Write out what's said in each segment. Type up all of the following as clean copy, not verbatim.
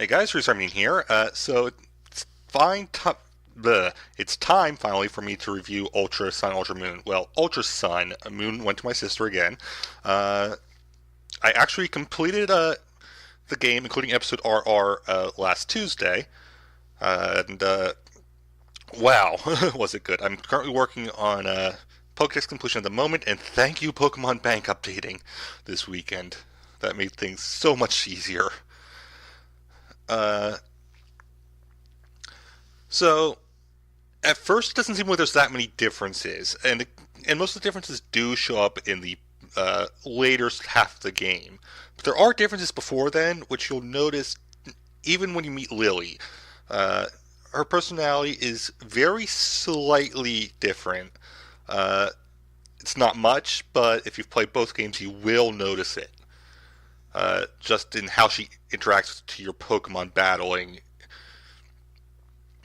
Hey guys, Resarming here. So it's fine. It's time finally for me to review Ultra Sun, Ultra Moon. Well, Ultra Sun, Moon went to my sister again. Uh, I actually completed the game, including episode RR, last Tuesday, and wow, was it good! I'm currently working on Pokédex completion at the moment, and thank you, Pokemon Bank, updating this weekend. That made things so much easier. Uh, so at first, it doesn't seem like there's that many differences, and most of the differences do show up in the later half of the game. But there are differences before then, which you'll notice even when you meet Lily. Uh, Her personality is very slightly different. Uh, it's not much, but if you've played both games, you will notice it. Just in how she interacts to your Pokemon battling.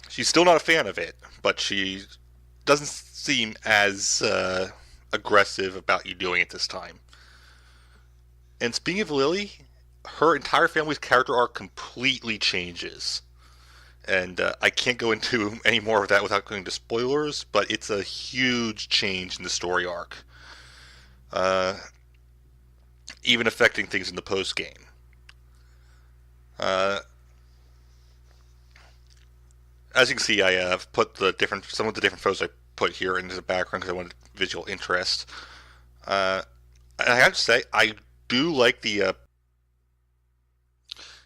She's still not a fan of it, but she doesn't seem as aggressive about you doing it this time. And speaking of Lily, her entire family's character arc completely changes. And I can't go into any more of that without going into spoilers, but it's a huge change in the story arc. Uh, Even affecting things in the post game. Uh, as you can see, I have put some of the different photos I put here into the background because I wanted visual interest. Uh, I have to say, I do like the.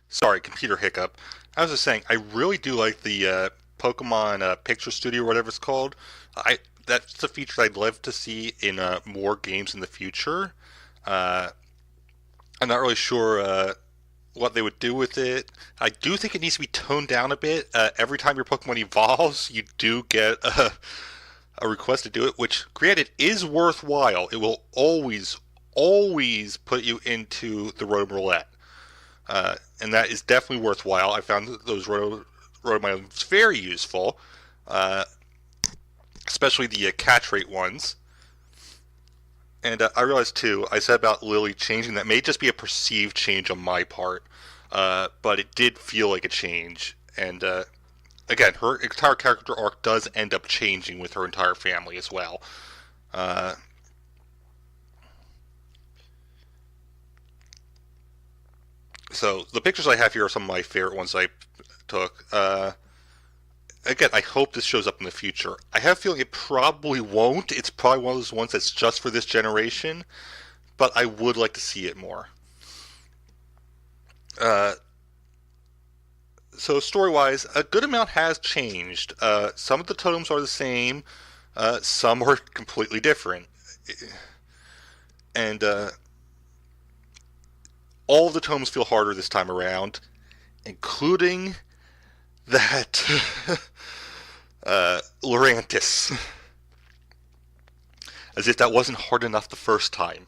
Sorry, computer hiccup. I was just saying, I really do like the Pokemon Picture Studio, or whatever it's called. I That's a feature I'd love to see in more games in the future. Uh, I'm not really sure what they would do with it. I do think it needs to be toned down a bit. Every time your Pokemon evolves, you do get a request to do it, which, granted, is worthwhile. It will always put you into the rotom roulette. And that is definitely worthwhile. I found those rotom very useful, uh, especially the catch rate ones. And I realized too, I said about Lily changing, that may just be a perceived change on my part, but it did feel like a change. And again, her entire character arc does end up changing with her entire family as well. Uh, so the pictures I have here are some of my favorite ones I took. Again, I hope this shows up in the future. I have a feeling it probably won't. It's probably one of those ones that's just for this generation, but I would like to see it more. Uh, so story-wise, a good amount has changed. Some of the totems are the same. Some are completely different, and all of the totems feel harder this time around, including that Lurantis. As if that wasn't hard enough the first time.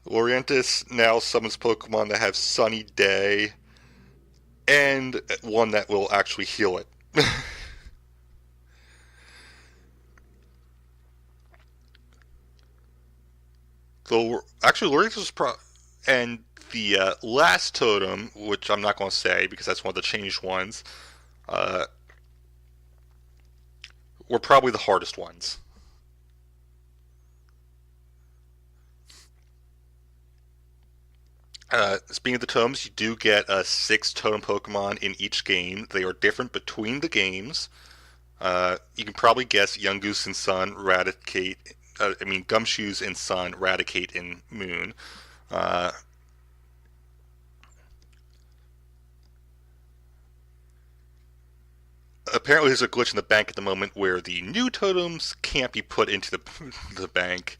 Lurantis now summons Pokemon that have Sunny Day, and one that will actually heal it. So actually, Lurantis was and the last totem, which I'm not going to say because that's one of the changed ones, uh, were probably the hardest ones. Speaking of the totems, you do get 6 totem Pokemon in each game. They are different between the games. You can probably guess Young Goose and Sun, Raticate. Gumshoes and Sun, Raticate in Moon. Uh, Apparently, there's a glitch in the bank at the moment where the new totems can't be put into the bank.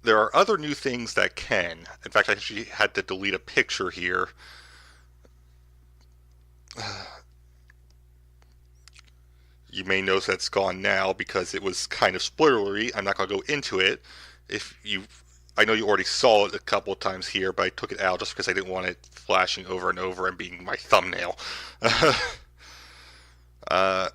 There are other new things that can. In fact, I actually had to delete a picture here. You may notice that's gone now because it was kind of spoilery. I'm not going to go into it. If you, I know you already saw it a couple of times here, but I took it out just because I didn't want it flashing over and over and being my thumbnail. uh,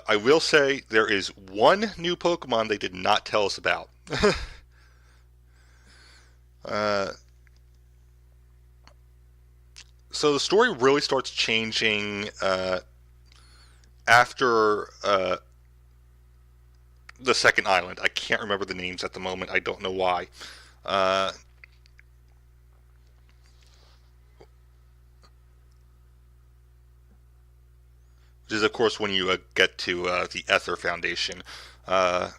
I will say there is one new Pokemon they did not tell us about. Uh, so the story really starts changing after the second island. I can't remember the names at the moment. I don't know why. Uh, which is, of course, when you get to the Ether Foundation. Uh,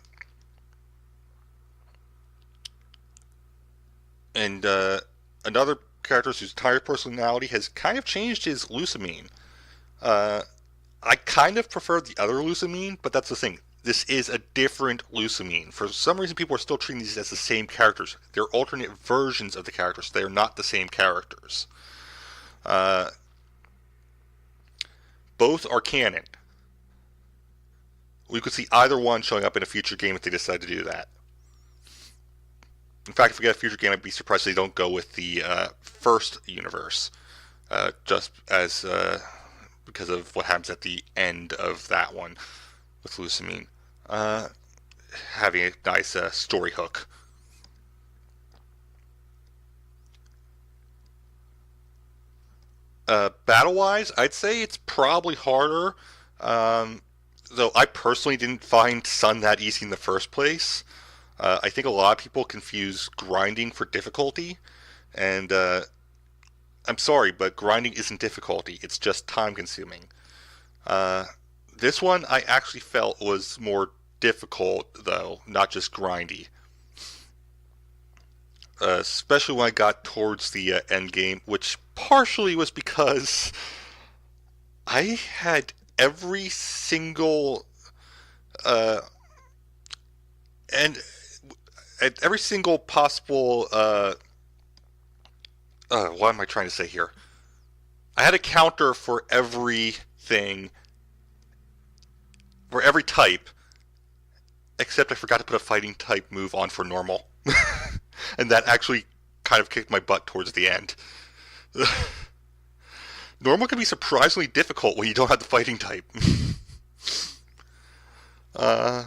and another character whose entire personality has kind of changed is Lusamine. Uh, I kind of prefer the other Lusamine, but that's the thing. This is a different Lusamine. For some reason, people are still treating these as the same characters. They're alternate versions of the characters. They are not the same characters. Uh, both are canon. We could see either one showing up in a future game if they decide to do that. In fact, if we get a future game, I'd be surprised if they don't go with the first universe, just as because of what happens at the end of that one with Lusamine. Uh, Having a nice story hook. Battle wise, I'd say it's probably harder. Um, though I personally didn't find Sun that easy in the first place. I think a lot of people confuse grinding for difficulty, and I'm sorry, but grinding isn't difficulty. It's just time consuming. Uh, this one I actually felt was more difficult, though, not just grindy. Especially when I got towards the end game, which partially was because I had every single uh, and at every single possible what am I trying to say here? I had a counter for everything, for every type, except I forgot to put a fighting type move on for normal, and that actually kind of kicked my butt towards the end. Normal can be surprisingly difficult when you don't have the fighting type. uh,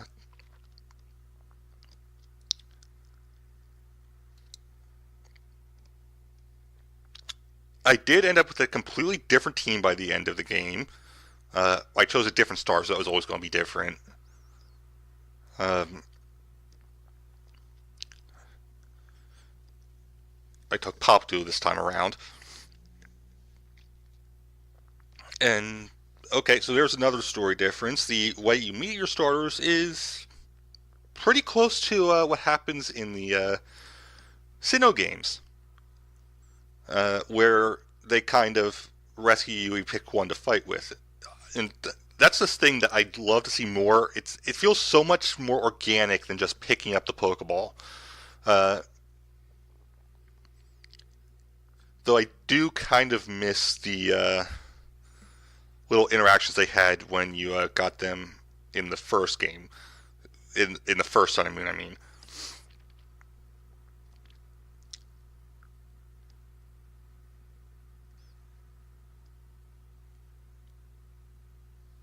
I did end up with a completely different team by the end of the game. I chose a different star, so that was always going to be different. Um, I took Popdu this time around. And, okay, so there's another story difference. The way you meet your starters is pretty close to what happens in the Sinnoh games, where they kind of rescue you, you pick one to fight with. And that's this thing that I'd love to see more. It feels so much more organic than just picking up the Pokeball. Uh, though I do kind of miss the little interactions they had when you got them in the first game, in the first Sun and Moon. I mean,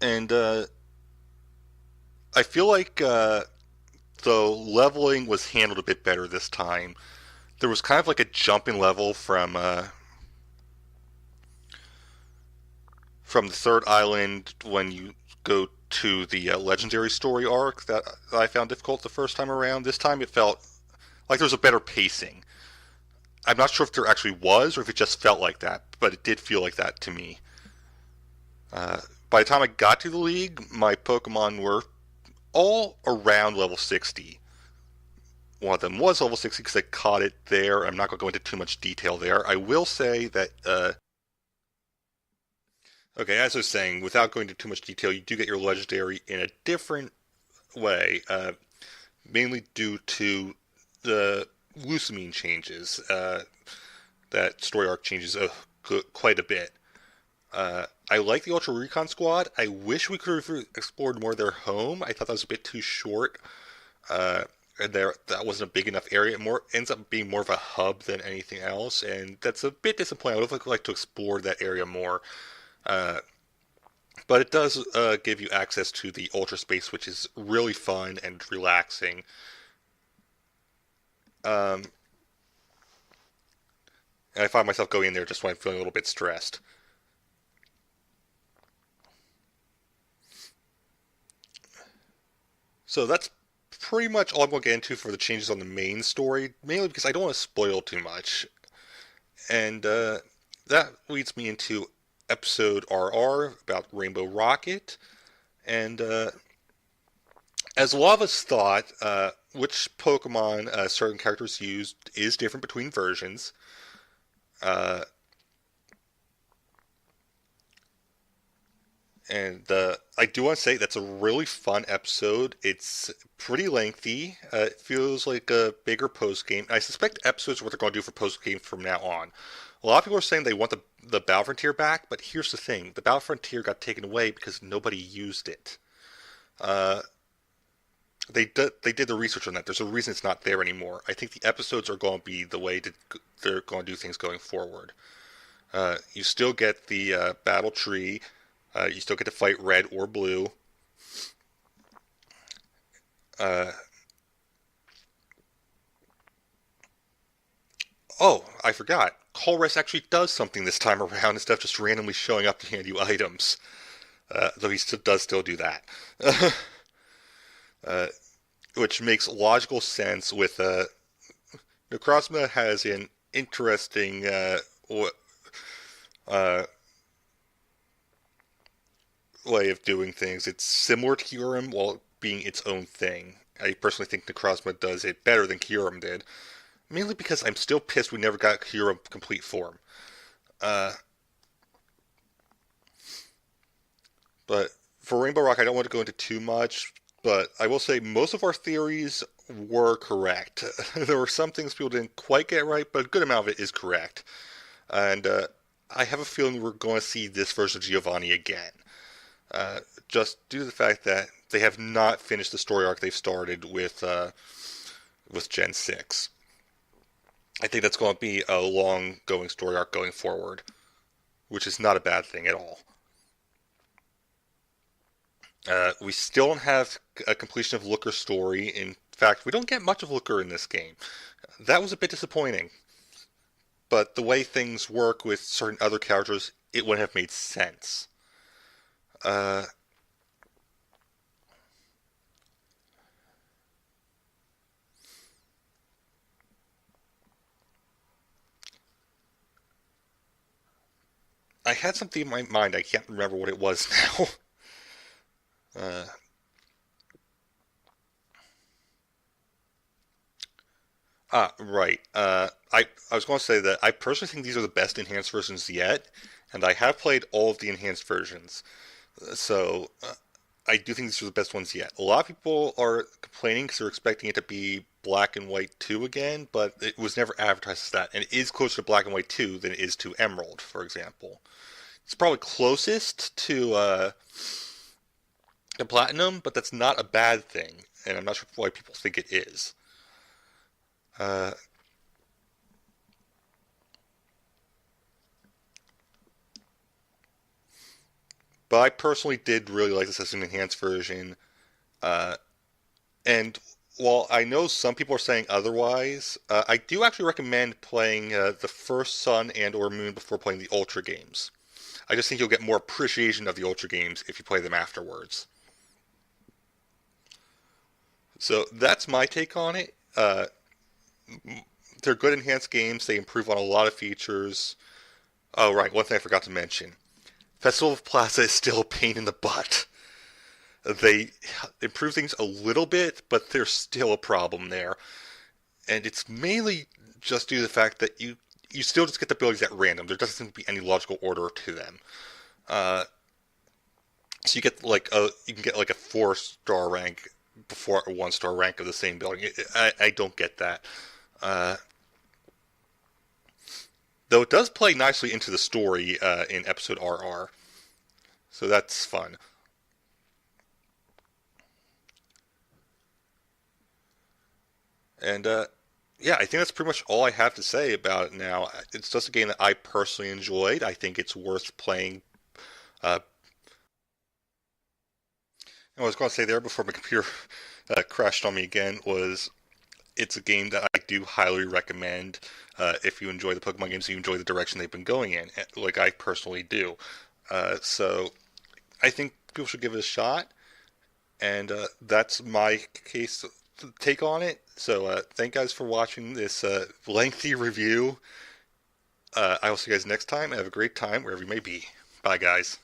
and I feel like the leveling was handled a bit better this time. There was kind of like a jump in level from the third island when you go to the legendary story arc that I found difficult the first time around. This time it felt like there was a better pacing. I'm not sure if there actually was or if it just felt like that, but it did feel like that to me. Uh, by the time I got to the league, my Pokemon were all around level 60. One of them was level 60 because I caught it there. I'm not going to go into too much detail there. I will say that okay, as I was saying, without going into too much detail, you do get your legendary in a different way, mainly due to the Lusamine changes. That story arc changes quite a bit. I like the Ultra Recon Squad. I wish we could have explored more of their home. I thought that was a bit too short. Uh, and that wasn't a big enough area. It more ends up being more of a hub than anything else, and that's a bit disappointing. I would have liked to explore that area more. Uh, but it does give you access to the ultra space, which is really fun and relaxing. Um, and I find myself going in there just when I'm feeling a little bit stressed. So that's pretty much all I'm going to get into for the changes on the main story, mainly because I don't want to spoil too much. And that leads me into episode RR about Rainbow Rocket. And as a lot of us thought, which Pokemon certain characters used is different between versions. Uh, and I do want to say that's a really fun episode. It's pretty lengthy. It feels like a bigger post game. I suspect episodes are what they're going to do for post game from now on. A lot of people are saying they want the Battle Frontier back, but here's the thing: the Battle Frontier got taken away because nobody used it. Uh, they did the research on that. There's a reason it's not there anymore. I think the episodes are going to be the way they're going to do things going forward. You still get the battle tree. You still get to fight red or blue. Uh, oh, I forgot. Colress actually does something this time around instead of just randomly showing up to hand you items. Though he does still do that. uh, which makes logical sense with Necrozma has an interesting uh, way of doing things. It's similar to Kyurem while being its own thing. I personally think Necrozma does it better than Kyurem did, mainly because I'm still pissed we never got Kyurem complete form. Uh, but for Rainbow Rock, I don't want to go into too much, but I will say most of our theories were correct. There were some things people didn't quite get right, but a good amount of it is correct. And I have a feeling we're going to see this version of Giovanni again. Just due to the fact that they have not finished the story arc they've started with Gen 6. I think that's going to be a long going story arc going forward, which is not a bad thing at all. We still don't have a completion of Looker's story. In fact, we don't get much of Looker in this game. That was a bit disappointing. But the way things work with certain other characters, it wouldn't have made sense. Uh, I had something in my mind. I can't remember what it was now. uh, right. I was going to say that I personally think these are the best enhanced versions yet, and I have played all of the enhanced versions. So I do think these are the best ones yet. A lot of people are complaining because they're expecting it to be Black and White 2 again, but it was never advertised as that, and it is closer to Black and White 2 than it is to Emerald, for example. It's probably closest to Platinum, but that's not a bad thing, and I'm not sure why people think it is. Uh, but I personally did really like this as an enhanced version. Uh, and while I know some people are saying otherwise, I do actually recommend playing the first Sun and or Moon before playing the Ultra games. I just think you'll get more appreciation of the Ultra games if you play them afterwards. So that's my take on it. They're good enhanced games. They improve on a lot of features. Oh, right, one thing I forgot to mention. Festival of Plaza is still a pain in the butt. They improve things a little bit, but there's still a problem there. And it's mainly just due to the fact that you still just get the abilities at random. There doesn't seem to be any logical order to them. Uh, so you can get like a 4-star rank before a 1-star rank of the same building. I don't get that. Uh, though it does play nicely into the story in episode RR, so that's fun. And yeah, I think that's pretty much all I have to say about it now. It's just a game that I personally enjoyed. I think it's worth playing. Uh, I was going to say there before my computer crashed on me again was it's a game that I do highly recommend if you enjoy the Pokemon games, you enjoy the direction they've been going in, like I personally do. So I think people should give it a shot, and that's my case take on it. So thank you guys for watching this lengthy review. I will see you guys next time. Have a great time wherever you may be. Bye, guys.